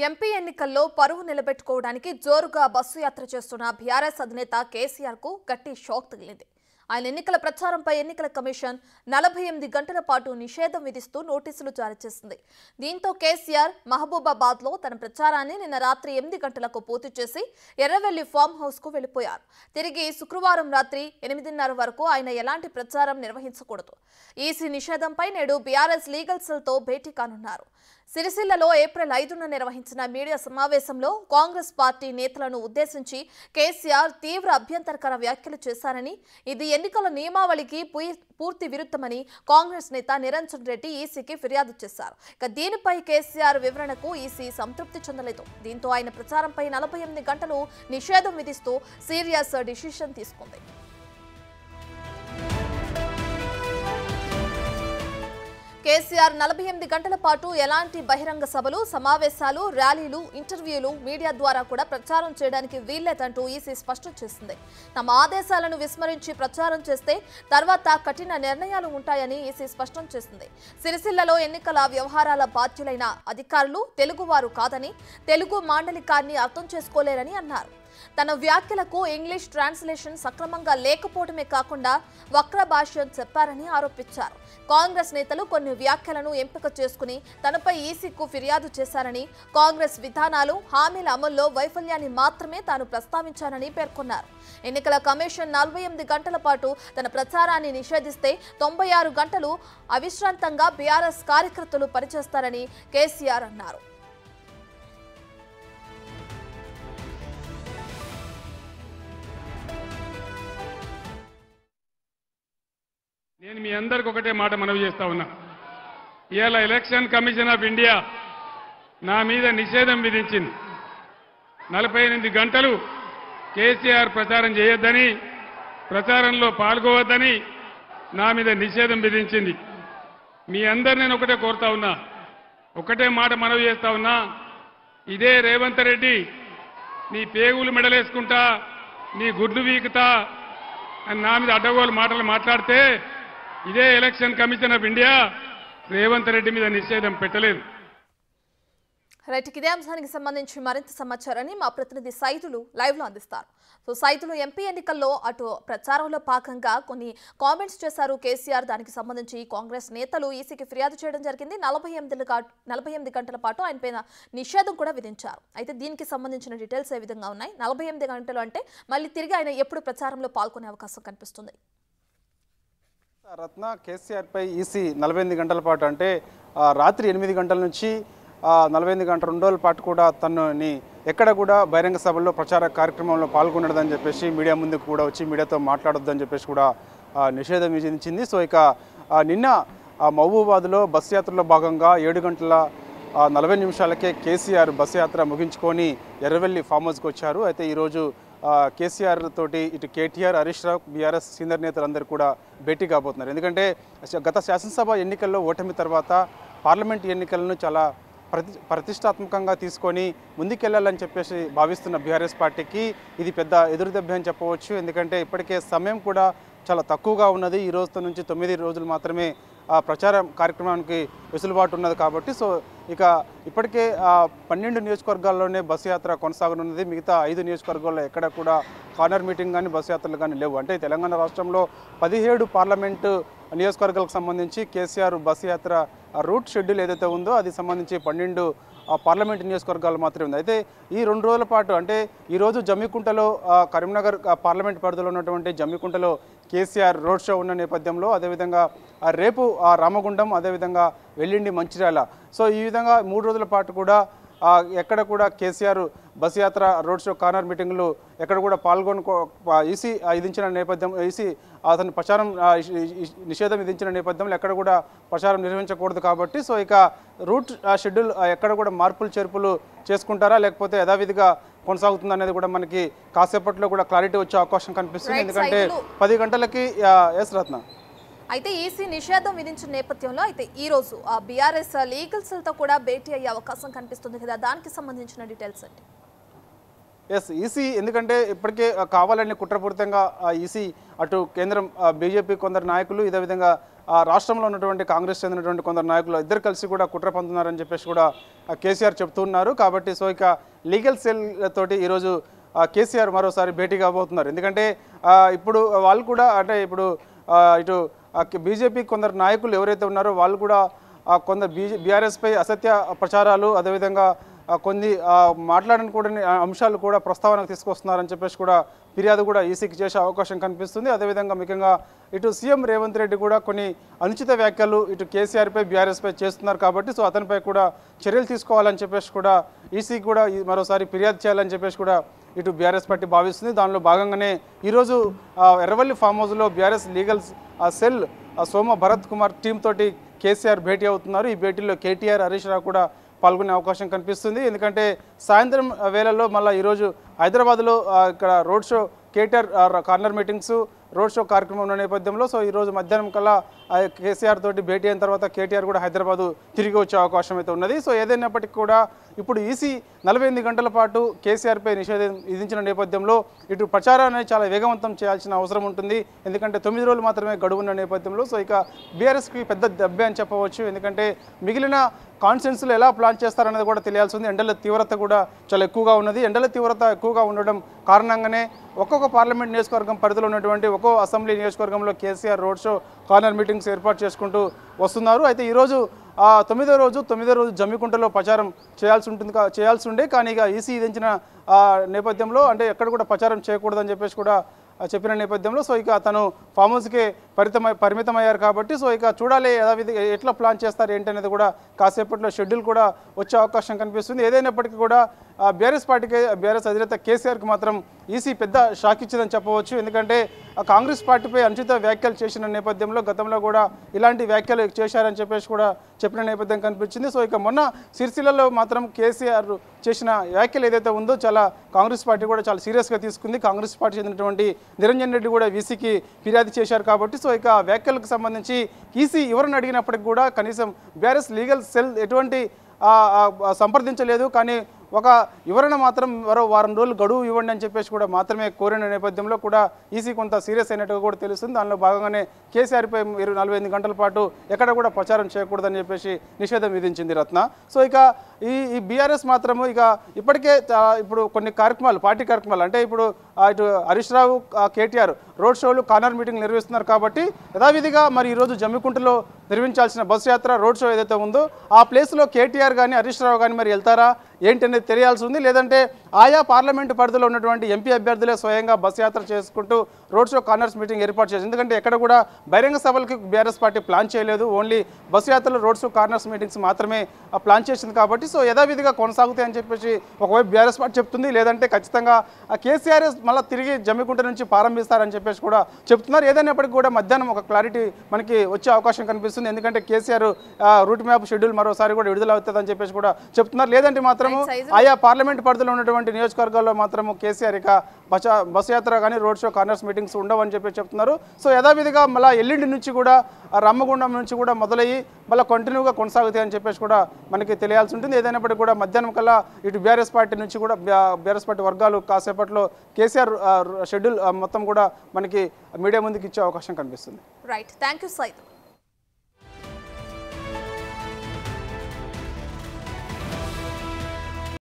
MP ఎన్నికల్లో పరువు నిలబెట్టుకోవడానికి జోరుగా బస్సు యాత్ర చేస్తున్న బీఆర్ఎస్ అధినేత కేసీఆర్ కు గట్టి షాక్ తగిలింది. ఆయన ఎన్నికల ప్రచారంపై ఎన్నికల కమిషన్ 48 గంటల పాటు నిషేధం విధిస్తూ నోటీసులు జారీ చేసింది. దీంతో కేసీఆర్ మహబూబాబాద్ లో తన ప్రచారాన్ని నిన్న రాత్రి 8 గంటలకు పూర్తి చేసి ఎర్రవెల్లి ఫామ్ హౌస్ కు వెళ్లిపోయారు. తిరిగి శుక్రవారం రాత్రి 8:30 వరకు ఆయన ఎలాంటి ప్రచారం నిర్వహించకూడదు. ఈసీ నిషేధంపై నేడు బీఆర్ఎస్ లీగల్ సెల్ తో భేటీ కానున్నారు. సిరిసిల్లలో ఏప్రిల్ 5న నిర్వహించిన మీడియా సమావేశంలో కాంగ్రెస్ పార్టీ నేతలను ఉద్దేశించి కేసీఆర్ తీవ్ర అభ్యంతరకర వ్యాఖ్యలు చేశారని, ఇది ఎన్నికల నియమావళికి పూర్తి విరుద్ధమని కాంగ్రెస్ నేత నిరంజన్ రెడ్డి ఈసీకి ఫిర్యాదు చేశారు. ఇక దీనిపై కేసీఆర్ వివరణకు ఈసీ సంతృప్తి చెందలేదు. దీంతో ఆయన ప్రచారంపై 48 గంటలు నిషేధం విధిస్తూ సీరియస్ డిసిషన్ తీసుకుంది. కేసీఆర్ 48 గంటల పాటు ఎలాంటి బహిరంగ సభలు, సమావేశాలు, ర్యాలీలు, ఇంటర్వ్యూలు, మీడియా ద్వారా కూడా ప్రచారం చేయడానికి వీల్లేదంటూ ఈసీ స్పష్టం చేసింది. తమ ఆదేశాలను విస్మరించి ప్రచారం చేస్తే తర్వాత కఠిన నిర్ణయాలు ఉంటాయని ఈసీ స్పష్టం చేసింది. సిరిసిల్లలో ఎన్నికల వ్యవహారాల బాధ్యులైన అధికారులు తెలుగువారు కాదని, తెలుగు మాండలికాన్ని అర్థం చేసుకోలేరని అన్నారు. తన వ్యాఖ్యలకు ఇంగ్లీష్ ట్రాన్స్లేషన్ సక్రమంగా లేకపోవడమే కాకుండా వక్ర భాష్యం చెప్పారని ఆరోపించారు. కాంగ్రెస్ నేతలు కొన్ని వ్యాఖ్యలను ఎంపిక చేసుకుని తనపై ఈసీకు ఫిర్యాదు చేశారని, కాంగ్రెస్ విధానాలు, హామీల అమల్లో వైఫల్యాన్ని మాత్రమే తాను ప్రస్తావించానని పేర్కొన్నారు. ఎన్నికల కమిషన్ 48 గంటల పాటు తన ప్రచారాన్ని నిషేధిస్తే 96 గంటలు అవిశ్రాంతంగా బీఆర్ఎస్ కార్యకర్తలు పనిచేస్తారని కేసీఆర్ అన్నారు. నేను మీ అందరికి ఒకటే మాట మనవి చేస్తా ఉన్నా. ఇవాళ ఎలక్షన్ కమిషన్ ఆఫ్ ఇండియా నా మీద నిషేధం విధించింది. 48 గంటలు కేసీఆర్ ప్రచారం చేయొద్దని, ప్రచారంలో పాల్గొవద్దని నా మీద నిషేధం విధించింది. మీ అందరు నేను ఒకటే కోరుతా ఉన్నా, ఒకటే మాట మనవి చేస్తా ఉన్నా. ఇదే రేవంత్ రెడ్డి నీ పేగులు మెడలేసుకుంటా, నీ గుడ్లు వీకుతా అని నా మీద అడ్డగోలు మాటలు మాట్లాడితే ఇదే election commission of India Revanth Reddy మీద నిషేధం పెట్టలేదు. రైట్, ఇదే అంశానికి సంబంధించి మరింత సమాచారాన్ని మా ప్రతినిధి సైదులు లైవ్ లో అందిస్తారు. సో సైదులు, ఎంపీ ఎన్నికల్లో అటు ప్రచారంలో భాగంగా కొన్ని కామెంట్స్ చేశారు కేసీఆర్. దానికి సంబంధించి కాంగ్రెస్ నేతలు ఈసీకి ఫిర్యాదు చేయడం జరిగింది. 48 గంటల పాటు ఆయన పైన నిషేధం కూడా విధించారు. అయితే దీనికి సంబంధించిన డీటెయిల్స్ ఏ విధంగా ఉన్నాయి? 48 గంటలు అంటే మళ్ళీ తిరిగి ఆయన ఎప్పుడు ప్రచారంలో పాల్గొనే అవకాశం కనిపిస్తుంది? రత్న, కేసీఆర్ పై ఈసీ 48 గంటల పాటు అంటే రాత్రి 8 గంటల నుంచి 48 గంటల 2 రోజుల పాటు కూడా తనని ఎక్కడ కూడా బహిరంగ సభల్లో ప్రచార కార్యక్రమంలో పాల్గొనడదని చెప్పేసి, మీడియా ముందుకు కూడా వచ్చి మీడియాతో మాట్లాడొద్దని చెప్పేసి కూడా నిషేధం విధించింది. సో ఇక నిన్న మహబూబాబాద్లో బస్సు యాత్రలో భాగంగా 7 గంటల 40 నిమిషాలకే కేసీఆర్ బస్సు యాత్ర ముగించుకొని ఎర్రవెల్లి ఫామ్ హౌస్కి వచ్చారు. అయితే ఈరోజు కేసీఆర్ తోటి ఇటు కేటీఆర్, హరీష్ రావు, బీఆర్ఎస్ సీనియర్ నేతలందరూ కూడా భేటీ కాబోతున్నారు. ఎందుకంటే గత శాసనసభ ఎన్నికల్లో ఓటమి తర్వాత పార్లమెంట్ ఎన్నికలను చాలా ప్రతిష్టాత్మకంగా తీసుకొని ముందుకెళ్లాలని చెప్పేసి భావిస్తున్న బీఆర్ఎస్ పార్టీకి ఇది పెద్ద ఎదురుదెబ్బ అని చెప్పవచ్చు. ఎందుకంటే ఇప్పటికే సమయం కూడా చాలా తక్కువగా ఉన్నది. ఈ రోజుతో నుంచి 9 రోజులు మాత్రమే ప్రచారం కార్యక్రమానికి వెసులుబాటు ఉన్నది కాబట్టి, సో ఇక ఇప్పటికే 12 నియోజకవర్గాల్లోనే బస్సు యాత్ర కొనసాగనున్నది. మిగతా 5 నియోజకవర్గాల్లో ఎక్కడ కూడా కార్నర్ మీటింగ్ కానీ బస్సు యాత్రలు కానీ లేవు. అంటే తెలంగాణ రాష్ట్రంలో 17 పార్లమెంటు నియోజకవర్గాలకు సంబంధించి కేసీఆర్ బస్సు యాత్ర రూట్ షెడ్యూల్ ఏదైతే ఉందో అది సంబంధించి 12 పార్లమెంటు నియోజకవర్గాలు మాత్రమే ఉంది. అయితే ఈ 2 రోజుల పాటు అంటే ఈరోజు జమ్మికుంటలో, కరీంనగర్ పార్లమెంట్ పరిధిలో ఉన్నటువంటి జమ్మికుంటలో కేసీఆర్ రోడ్ షో ఉన్న నేపథ్యంలో, అదేవిధంగా రేపు రామగుండం, అదేవిధంగా వెల్లిండి, మంచిర్యాల, సో ఈ విధంగా 3 రోజుల పాటు కూడా ఎక్కడ కూడా కేసీఆర్ బస్సు యాత్ర, రోడ్ షో, కార్నర్ మీటింగ్లు ఎక్కడ కూడా ఈసీ విధించిన నేపథ్యం, ఈసీ అతని ప్రచారం నిషేధం విధించిన నేపథ్యంలో ఎక్కడ కూడా ప్రచారం నిర్వహించకూడదు కాబట్టి, సో ఇక రూట్ షెడ్యూల్ ఎక్కడ కూడా మార్పులు చేర్పులు చేసుకుంటారా లేకపోతే యథావిధిగా కొనసాగుతుంది అనేది కూడా మనకి కాసేపట్లో కూడా క్లారిటీ వచ్చే అవకాశం కనిపిస్తుంది. ఎందుకంటే 10 గంటలకి ఎస్ రత్న. అయితే ఈసీ నిషేధం విధించిన నేపథ్యంలో అయితే ఈ రోజు బీఆర్ఎస్ లీగల్ సెల్ తో కూడా భేటీ అయ్యే అవకాశం కనిపిస్తుంది కదా, దానికి సంబంధించిన డీటెయిల్స్ అంటే? ఎస్, ఈసీ ఎందుకంటే ఇప్పటికే కావాలని కుట్రపూరితంగా ఈసీ అటు కేంద్రం బీజేపీ కొందరు నాయకులు, ఇదే విధంగా రాష్ట్రంలో ఉన్నటువంటి కాంగ్రెస్ చెందినటువంటి కొందరు నాయకులు ఇద్దరు కలిసి కూడా కుట్ర పంతున్నారని చెప్పేసి కూడా కేసీఆర్ చెప్తున్నారు. కాబట్టి సో ఇక లీగల్ సెల్ తోటి ఈరోజు కేసీఆర్ మరోసారి భేటీ కాబోతున్నారు. ఎందుకంటే ఇప్పుడు వాళ్ళు కూడా అంటే ఇప్పుడు ఇటు బీజేపీ కొందరు నాయకులు ఎవరైతే ఉన్నారో వాళ్ళు కూడా కొందరు బీఆర్ఎస్పై అసత్య ప్రచారాలు అదేవిధంగా కొన్ని మాట్లాడకూడని అంశాలు కూడా ప్రస్తావనకు తీసుకొస్తున్నారని చెప్పేసి కూడా ఫిర్యాదు కూడా ఈసీకి చేసే అవకాశం కనిపిస్తుంది. అదేవిధంగా ముఖ్యంగా ఇటు సీఎం రేవంత్ రెడ్డి కూడా కొన్ని అనుచిత వ్యాఖ్యలు ఇటు కేసీఆర్పై బీఆర్ఎస్పై చేస్తున్నారు. కాబట్టి సో అతనిపై కూడా చర్యలు తీసుకోవాలని చెప్పేసి కూడా ఈసీకి కూడా మరోసారి ఫిర్యాదు చేయాలని చెప్పేసి కూడా ఇటు బీఆర్ఎస్ పార్టీ భావిస్తుంది. దానిలో భాగంగానే ఈరోజు ఎర్రవల్లి ఫామ్ హౌస్లో బీఆర్ఎస్ లీగల్ సెల్ సోమ భరత్ కుమార్ టీం తోటి కేసీఆర్ భేటీ అవుతున్నారు. ఈ భేటీలో కేటీఆర్ హరీష్ రావు కూడా పాల్గొనే అవకాశం కనిపిస్తుంది. ఎందుకంటే సాయంత్రం వేళల్లో మళ్ళీ ఈరోజు హైదరాబాద్లో ఇక్కడ road show KTR corner meetings road show కార్యక్రమం ఉన్న నేపథ్యంలో సో ఈరోజు మధ్యాహ్నం కల్లా కేసీఆర్ తోటి భేటీ అయిన తర్వాత కేటీఆర్ కూడా హైదరాబాదు తిరిగి వచ్చే అవకాశం అయితే ఉన్నది. సో ఏదైనప్పటికీ కూడా ఇప్పుడు ఈసీ 48 గంటల పాటు కేసీఆర్పై నిషేధం విధించిన నేపథ్యంలో ఇటు ప్రచారాన్ని చాలా వేగవంతం చేయాల్సిన అవసరం ఉంటుంది. ఎందుకంటే 9 రోజులు మాత్రమే గడువు ఉన్న నేపథ్యంలో సో ఇక బీఆర్ఎస్కి పెద్ద దెబ్బే అని చెప్పవచ్చు. ఎందుకంటే మిగిలిన కాన్స్టిట్యున్సీలు ఎలా ప్లాన్ చేస్తారనేది కూడా తెలియాల్సి ఉంది. ఎండల తీవ్రత కూడా చాలా ఎక్కువగా ఉన్నది. ఎండల తీవ్రత ఎక్కువగా ఉండడం కారణంగానే ఒక్కొక్క పార్లమెంట్ నియోజకవర్గం పరిధిలో ఉన్నటువంటి ఒక్కో అసెంబ్లీ నియోజకవర్గంలో KCR road show corner meetings ఏర్పాటు చేసుకుంటూ వస్తున్నారు. అయితే ఈరోజు 9వ రోజు జమ్మికుంటలో ప్రచారం చేయాల్సి ఉండే కానీ ఇక ఈసీ విధించిన నేపథ్యంలో అంటే ఎక్కడ కూడా ప్రచారం చేయకూడదని చెప్పేసి కూడా చెప్పిన నేపథ్యంలో సో ఇక తను ఫామ్ హౌస్కే పరిమితమయ్యారు. కాబట్టి సో ఇక చూడాలి యథావిధి ఎట్లా ప్లాన్ చేస్తారు ఏంటి అనేది కూడా కాసేపట్లో షెడ్యూల్ కూడా వచ్చే అవకాశం కనిపిస్తుంది. ఏదైనప్పటికీ కూడా బీఆర్ఎస్ అధినేత కేసీఆర్కి మాత్రం ఈసీ పెద్ద షాక్ ఇచ్చిందని చెప్పవచ్చు. ఎందుకంటే కాంగ్రెస్ పార్టీపై అనుచిత వ్యాఖ్యలు చేసిన నేపథ్యంలో గతంలో కూడా ఇలాంటి వ్యాఖ్యలు చేశారని చెప్పేసి కూడా చెప్పిన నేపథ్యం కనిపించింది. సో ఇక మొన్న సిరిసిల్లలో మాత్రం కేసీఆర్ చేసిన వ్యాఖ్యలు ఏదైతే ఉందో చాలా కాంగ్రెస్ పార్టీ కూడా చాలా సీరియస్గా తీసుకుంది. కాంగ్రెస్ పార్టీ చెందినటువంటి నిరంజన్ రెడ్డి కూడా ఈసీకి ఫిర్యాదు చేశారు. కాబట్టి సో ఇక వ్యాఖ్యలకు సంబంధించి ఈసీ ఎవరిని అడిగినప్పటికీ కూడా కనీసం బీఆర్ఎస్ లీగల్ సెల్ ఎటువంటి సంప్రదించలేదు. కానీ ఒక వివరణ మాత్రం మరో వారం రోజులు గడువు ఇవ్వండి అని చెప్పేసి కూడా మాత్రమే కోరిన నేపథ్యంలో కూడా ఈసీ కొంత సీరియస్ అయినట్టుగా కూడా తెలుస్తుంది. దానిలో భాగంగానే కేసీఆర్పై 48 గంటల పాటు ఎక్కడ కూడా ప్రచారం చేయకూడదని చెప్పేసి నిషేధం విధించింది రత్న. సో ఇక ఈ బీఆర్ఎస్ మాత్రము ఇక ఇప్పటికే ఇప్పుడు కొన్ని కార్యక్రమాలు పార్టీ కార్యక్రమాలు అంటే ఇప్పుడు ఇటు హరీష్ రావు కేటీఆర్ రోడ్ షోలు కార్నర్ మీటింగ్ నిర్వహిస్తున్నారు. కాబట్టి యథావిధిగా మరి ఈరోజు జమ్మికుంటలో నిర్వహించాల్సిన బస్సు యాత్ర రోడ్ షో ఏదైతే ఉందో ఆ ప్లేస్లో కేటీఆర్ కానీ హరీష్ రావు కానీ మరి వెళ్తారా ఏంటి అనేది తెలియాల్సి ఉంది. లేదంటే ఆయా పార్లమెంటు పరిధిలో ఉన్నటువంటి ఎంపీ అభ్యర్థులే స్వయంగా బస్ యాత్ర చేసుకుంటూ రోడ్ షో కార్నర్స్ మీటింగ్ ఏర్పాటు చేసింది. ఎందుకంటే ఎక్కడ కూడా బహిరంగ సభలకు బీఆర్ఎస్ పార్టీ ప్లాన్ చేయలేదు. ఓన్లీ బస్ యాత్రలో రోడ్ షో కార్నర్స్ మీటింగ్స్ మాత్రమే ప్లాన్ చేసింది. కాబట్టి సో యథావిధిగా కొనసాగుతాయని చెప్పేసి ఒకవైపు బీఆర్ఎస్ పార్టీ చెప్తుంది. లేదంటే ఖచ్చితంగా కేసీఆర్ మళ్ళీ తిరిగి జమ్మికుంట నుంచి ప్రారంభిస్తారని చెప్పేసి కూడా చెప్తున్నారు. ఏదైనప్పటికీ కూడా మధ్యాహ్నం ఒక క్లారిటీ మనకి వచ్చే అవకాశం కనిపిస్తుంది. ఎందుకంటే కేసీఆర్ రూట్ మ్యాప్ షెడ్యూల్ మరోసారి కూడా విడుదల అవుతుందని చెప్పేసి కూడా చెప్తున్నారు. లేదంటే మాత్రము ఆయా పార్లమెంట్ పరిధిలో ఉన్నటువంటి నియోజకవర్గాల్లో మాత్రము కేసీఆర్ ఇక బస్ యాత్ర కానీ రోడ్ షో కార్నర్స్ మీటింగ్స్ ఉండవని చెప్పి చెప్తున్నారు. సో యథావిధిగా మళ్ళీ ఎల్లుండి నుంచి కూడా రామగుండం నుంచి కూడా మొదలయ్యి మళ్ళీ కంటిన్యూగా కొనసాగుతాయని చెప్పేసి కూడా మనకి తెలియాల్సి ఉంటుంది. ఏదైనప్పటికీ కూడా మధ్యాహ్నం కల్లా ఇటు బీఆర్ఎస్ పార్టీ నుంచి కూడా బీఆర్ఎస్ పార్టీ వర్గాలు కాసేపట్లో కేసీఆర్ షెడ్యూల్ మొత్తం కూడా మనకి మీడియా ముందుకు ఇచ్చే అవకాశం కనిపిస్తుంది. Right, thank you Said.